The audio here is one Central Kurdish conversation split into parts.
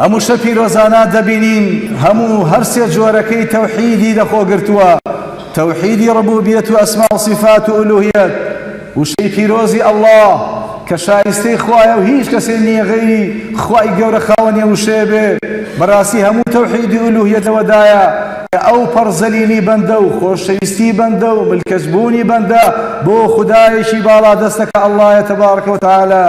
هەموو شە پیرۆزانە دەبینین هەموو هەرسێ جۆرەکەی تەوحیدی دەخۆگرتووە، تەوحیدی ڕبوبیەت و ئەسما و صفات و ئولوهیەت، وشەی پیرۆزی ئەڵڵاه کە شایستەی خوایە و هیچ کەسێ نییە غەیری خوای گەورە خاوەنیە وشەیە بێ. بەڕاستی هەموو تەوحیدی ئولوهیەتەوەدایە کە ئەو پەرزەلیلی بەندە و خۆشەویستی بەندە و ملکەسبوونی بەندە بۆ خودایەکی باڵا دەستەکە ئەڵڵایە تەبارەکە و تەعالە،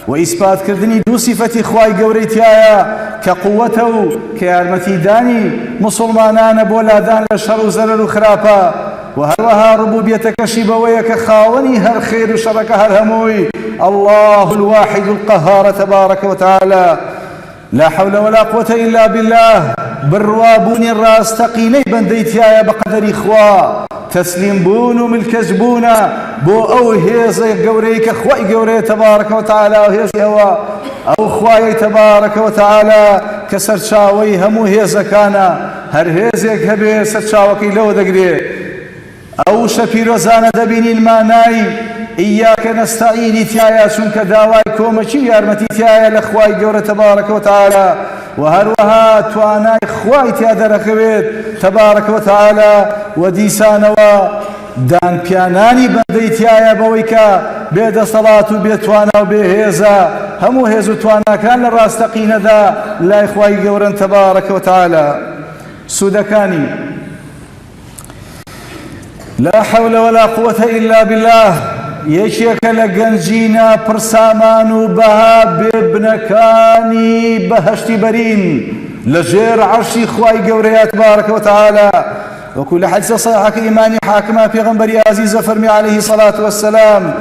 و ئیسپاتکردنی دوو سیفەتی خوای گەورەی تایە کە قووەتە و کە یارمەتیدانی موسڵمانانە بۆ لادان لە شەڕ و زەرەر و خراپە، و هەروەها ڕبوبیەتەکەشی بەوەیە کە خاوەنی هەر خێر و شەڕەکە هەر هەمووی الله الواحد القهار تبارك وتعالى. لا حول ولا قوة إلا بالله. بروابوني الراستقيني بنديتيا بقدر إخوة تسليم بونو ملكز بونا بو أو هيزي قوريك أخوي قوري تبارك وتعالى وهيزي هو أو خواي تبارك وتعالى كسر شاوي همو هيزا كان هر هيزيك هبي سر شاوكي لو دقري أو شبيرو زانا دبيني الماناي إياك نستعين تيايا سنك داواي كومشي يارمتي تيايا لأخواي قوري تبارك وتعالى وهروها تواناي خواي تيادا رخبت تبارك وتعالى وديسانوا دان بياناني بنديتيايا بويكا بيد صلاة بيتوانا وبيهيزا همو هيزو توانا كان للراستقين ذا لا إخواي قورا تبارك وتعالى سودكاني لا حول ولا قوة إلا بالله يشيك لقنجينا برسامان بها بابنكاني بهشتي برين لجير عرشي خواي قوريا تبارك وتعالى وكل حديث صحيح إيماني حاكمة في غنبري عزيز فرمي عليه الصلاة والسلام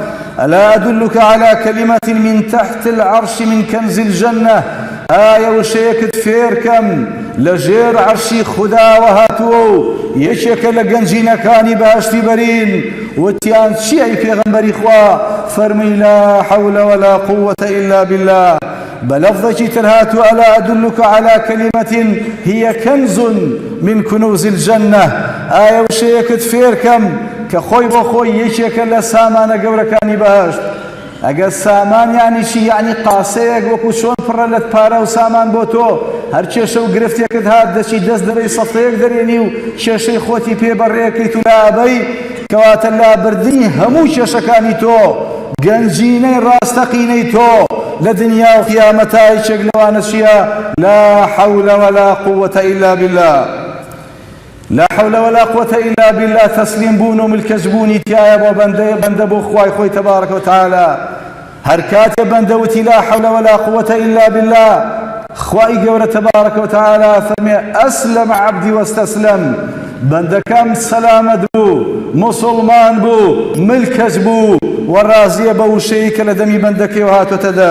ألا أدلك على كلمة من تحت العرش من كنز الجنة آية وشيك تفيركم لجير عرشي خدا وهاتو يشيك لقنجينا كاني بهشتي برين وتيان شيعي في غنبري خوا فرمي لا حول ولا قوة إلا بالله بلفظك ترهاتو ألا أدلك على كلمة هي كنز من كنوز الجنة آية وشيك تفيركم كخوي بخوي يشيك لسامان قوركاني بهشت اگر سامان يعني شي يعني قاسيك وكو شون فرلت بارا وسامان بوتو هر چێشە و گرفتێکت هات دەچی دەست دەڕی سەفتەیەک دەرێنی و کێشەی خۆتی پێبەڕێکەیت و لابەی کەواتە لابردنی هەموو کێشەکانی تۆ گەنجینەی ڕاستەقینەی تۆ لە دنیا و قیامەتا هیچێک لەوانە چییە لا حول ولا قوة إلا بالله لا حول ولا قوة إلا بالله تسليم بون وملكز بوني تيايا بو بند بو خواي خوي تبارك وتعالى هركات بندوتي لا حول ولا قوة إلا بالله خواي قولة تبارك وتعالى فرمي أسلم عبدي واستسلم بند كم سلامت بو مسلمان بو ملكز بو والرازية بو شيك لدمي بندك وهاتو تدار